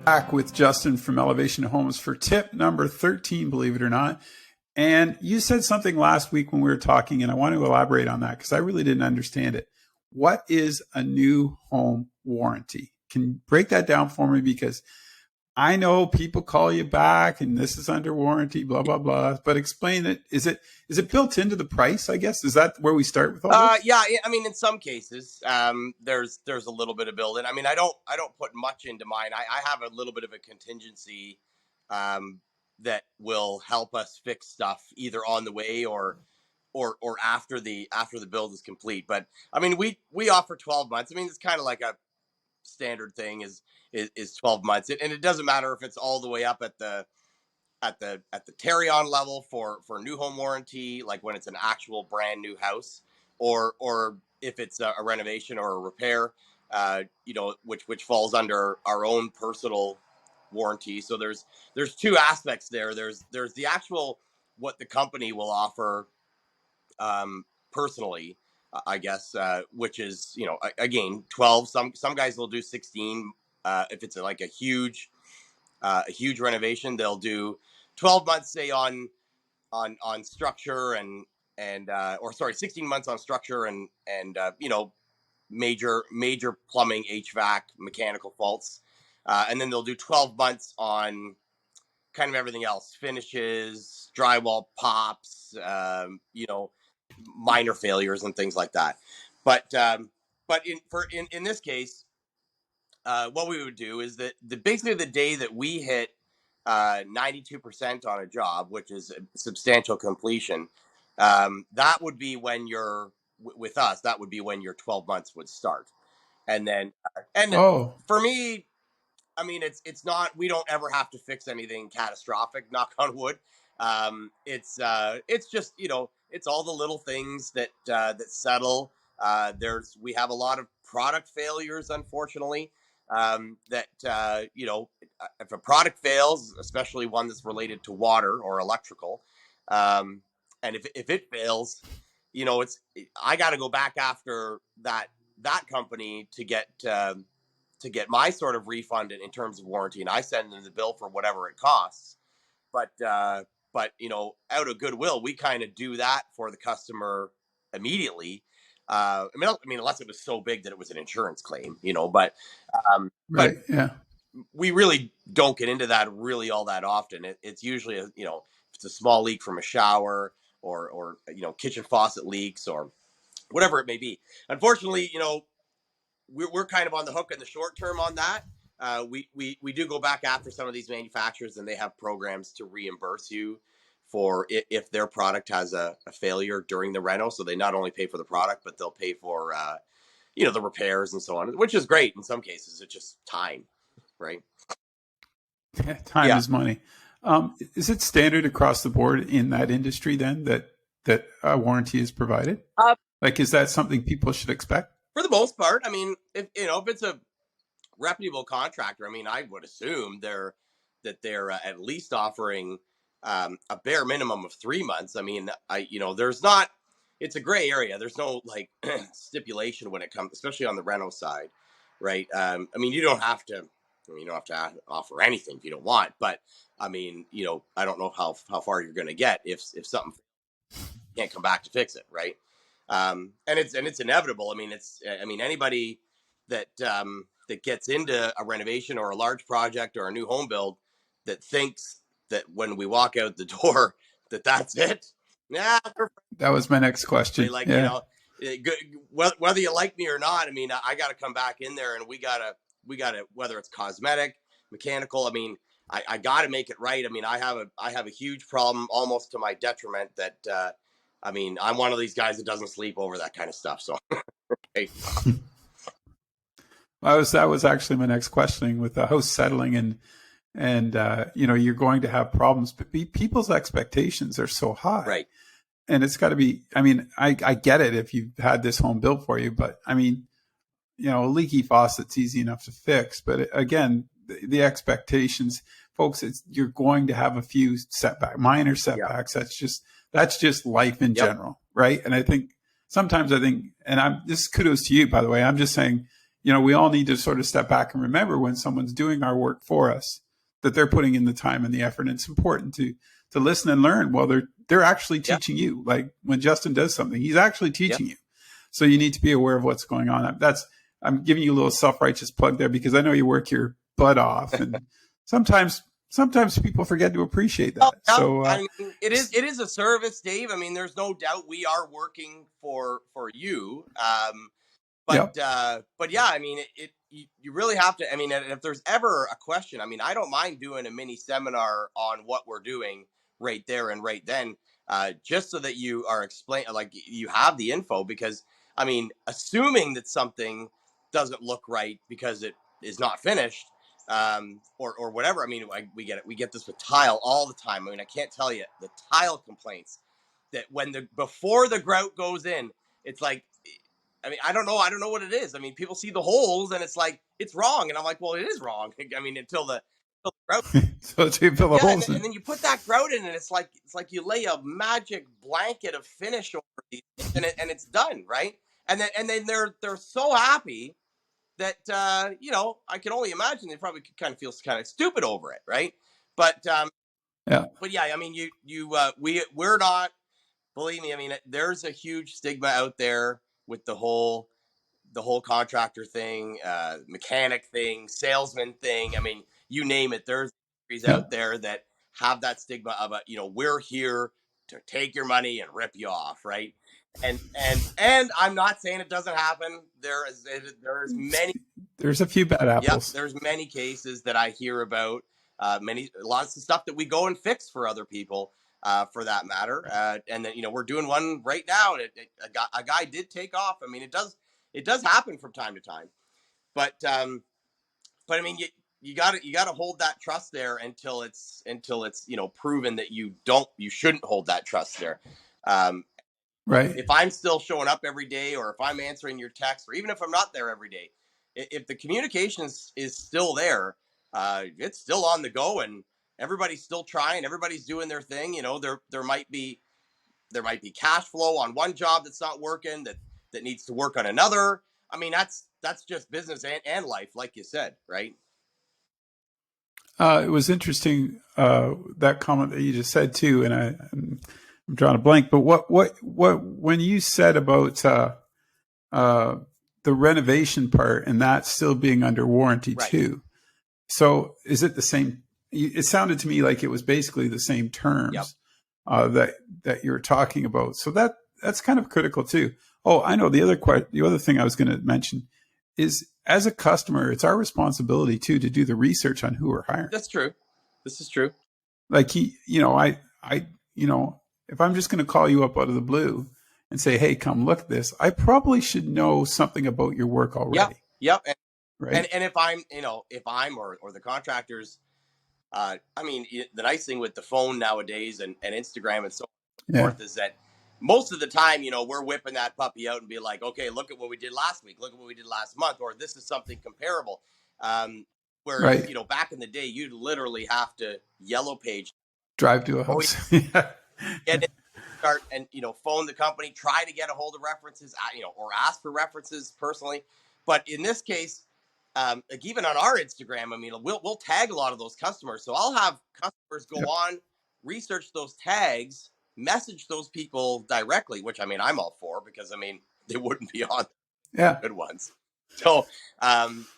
Back with Justin from Elevation Homes for tip number 13, believe it or not. And you said something last week when we were talking, and I want to elaborate on that because I really didn't understand it. What is a new home warranty? Can you break that down for me? Because I know people call you back and this is under warranty, blah, blah, blah. But explain it. Is it built into the price, I guess? Is that where we start with all this? Yeah, I mean, in some cases, there's a little bit of build-in. I mean, I don't put much into mine. I have a little bit of a contingency that will help us fix stuff either on the way or after the build is complete. But I mean, we offer 12 months. I mean, it's kind of like a standard thing is 12 months, and it doesn't matter if it's all the way up at the Tarion level for new home warranty, like when it's an actual brand new house, or if it's a renovation or a repair, which falls under our own personal warranty. So there's two aspects there. There's the actual what the company will offer personally, I guess, which is again 12. Some guys will do 16. If it's like a huge renovation, they'll do 12 months, say on structure and 16 months on structure and major plumbing, HVAC, mechanical faults, and then they'll do 12 months on kind of everything else, finishes, drywall pops, minor failures and things like that. But in this case, what we would do is that basically the day that we hit 92% on a job, which is a substantial completion, that would be when with us, that would be when your 12 months would start. And then, for me, I mean, it's not, we don't ever have to fix anything catastrophic, knock on wood. It's just, it's all the little things that settle. We have a lot of product failures, unfortunately. If a product fails, especially one that's related to water or electrical, and if it fails, I got to go back after that company to get my sort of refund in terms of warranty, and I send them the bill for whatever it costs. But out of goodwill, we kind of do that for the customer immediately. I mean, unless it was so big that it was an insurance claim, but right, yeah. We really don't get into that really all that often. It's usually if it's a small leak from a shower or kitchen faucet leaks or whatever it may be. Unfortunately, we're kind of on the hook in the short term on that. We do go back after some of these manufacturers, and they have programs to reimburse you for if their product has a failure during the reno. So they not only pay for the product, but they'll pay for the repairs and so on, which is great in some cases. It's just time, right? Time is money. Is it standard across the board in that industry then that a warranty is provided? Is that something people should expect? For the most part, I mean, if it's a reputable contractor, I mean, I would assume they're at least offering a bare minimum of 3 months. I mean, there's not. It's a gray area. There's no stipulation when it comes, especially on the reno side, right? I mean, you don't have to offer anything if you don't want. But I mean, I don't know how far you're going to get if something can't come back to fix it, right? And it's inevitable. I mean, anybody that gets into a renovation or a large project or a new home build that thinks that when we walk out the door that's it. Yeah, that was my next question. Whether you like me or not, I mean, I got to come back in there, and we gotta whether it's cosmetic, mechanical. I mean, I got to make it right. I mean, I have a huge problem, almost to my detriment, that I mean, I'm one of these guys that doesn't sleep over that kind of stuff. So, hey. That was actually my next questioning with the house settling and you're going to have problems, but people's expectations are so high, right? And it's got to be. I mean, I get it if you've had this home built for you, but I mean, a leaky faucet's easy enough to fix, but again, the expectations, folks, you're going to have a few minor setbacks. Yeah. That's just life in general, right? And sometimes I think, and this is kudos to you, by the way. I'm just saying, we all need to sort of step back and remember when someone's doing our work for us that they're putting in the time and the effort. And it's important to listen and learn while they're actually Yeah. teaching you. Like when Justin does something, he's actually teaching you. So you need to be aware of what's going on. I'm giving you a little self-righteous plug there because I know you work your butt off, and sometimes people forget to appreciate that. Yeah, So I mean, it is a service, Dave. I mean, there's no doubt we are working for you. But yeah, but yeah, I mean, you really have to. I mean, if there's ever a question, I mean, I don't mind doing a mini seminar on what we're doing right there and right then, just so that you are like you have the info. Because I mean, assuming that something doesn't look right because it is not finished, or whatever. I mean, we get this with tile all the time. I mean, I can't tell you the tile complaints that before the grout goes in, it's like, I mean, I don't know what it is. I mean, people see the holes and it's like it's wrong, and I'm like, well, it is wrong. I mean, until the grout. so to fill the Yeah, holes in. and then you put that grout in, and it's like you lay a magic blanket of finish over these things, and it's done, right? And then they're so happy that I can only imagine they probably kind of feel kind of stupid over it, right? But Yeah, but yeah, I mean, we're not. Believe me, I mean, there's a huge stigma out there with the whole contractor thing, mechanic thing, salesman thing. I mean, you name it. There's industries yeah. out there that have that stigma of we're here to take your money and rip you off, right? And I'm not saying it doesn't happen. There's many. There's a few bad Yep, apples. there's many cases that I hear about. Lots of stuff that we go and fix for other people, for that matter. And then we're doing one right now, and a guy did take off. I mean, it does happen from time to time, but I mean, you got to hold that trust there until it's proven that you shouldn't hold that trust there. Um, Right. if I'm still showing up every day, or if I'm answering your text, or even if I'm not there every day, if the communication is still there, it's still on the go, and everybody's still trying, everybody's doing their thing. There might be cash flow on one job that's not working, that needs to work on another. I mean, that's just business and life, like you said, right? It was interesting, that comment that you just said too, and I'm drawing a blank. But what when you said about uh, the renovation part and that still being under warranty Right. too? So is it the same? It sounded to me like it was basically the same Yep. terms that you're talking about. So that's kind of critical too. Oh, I know the other thing I was going to mention is, as a customer, it's our responsibility too to do the research on who we're hiring. That's true. This is true. Like if I'm just going to call you up out of the blue and say, "Hey, come look at this," I probably should know something about your work already, Yep. And right? and if I'm or the contractors, I mean, the nice thing with the phone nowadays, and Instagram and so Yeah, forth, is that most of the time, we're whipping that puppy out and be like, okay, look at what we did last week, look at what we did last month, or this is something comparable. Um, Whereas, right. back in the day, you'd literally have to yellow page, Drive to a go house. Yeah. get it, start, and phone the company, try to get a hold of references, or ask for references personally. But in this case, like even on our Instagram, I mean, we'll tag a lot of those customers. So I'll have customers go Yeah. on, research those tags, message those people directly, which I mean I'm all for, because I mean they wouldn't be on Yeah. good ones. So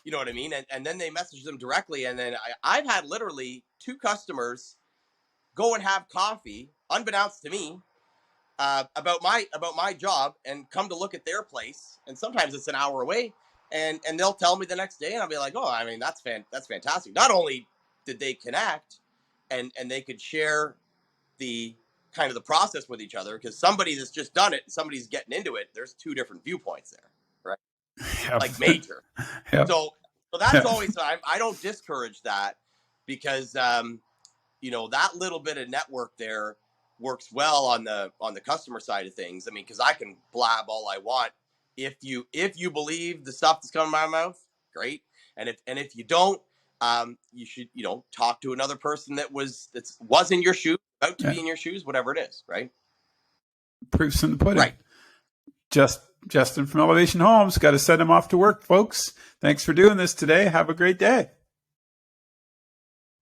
you know what I mean, and then they message them directly, and then I've had literally two customers go and have coffee, unbeknownst to me, about my job, and come to look at their place, and sometimes it's an hour away, and they'll tell me the next day, and I'll be like, oh, I mean, that's fantastic. Not only did they connect, and they could share the kind of the process with each other, because somebody that's just done it and somebody's getting into it, there's two different viewpoints there, right? Yep. Like major. Yep. So that's Yep. always, I don't discourage that, because that little bit of network there works well on the customer side of things. I mean, because I can blab all I want. If you believe the stuff that's coming out of my mouth, great. And if you don't, you should talk to another person that was in your shoes, about to Yeah. be in your shoes, whatever it is, right? Proofs in the pudding. Right. Just Justin from Elevation Homes. Got to send him off to work, folks. Thanks for doing this today. Have a great day.